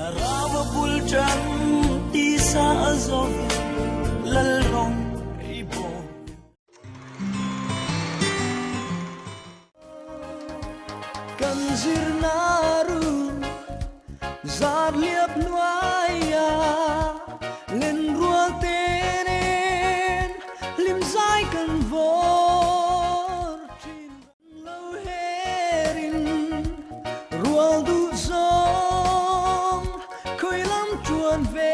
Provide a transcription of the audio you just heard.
Harawa buljan di sa Azov lalong ibo. Kanzir naru zar liap nuaya len ruang tenen lim zai kan vor chin lo herin ruang du zong khơi lắm chuan về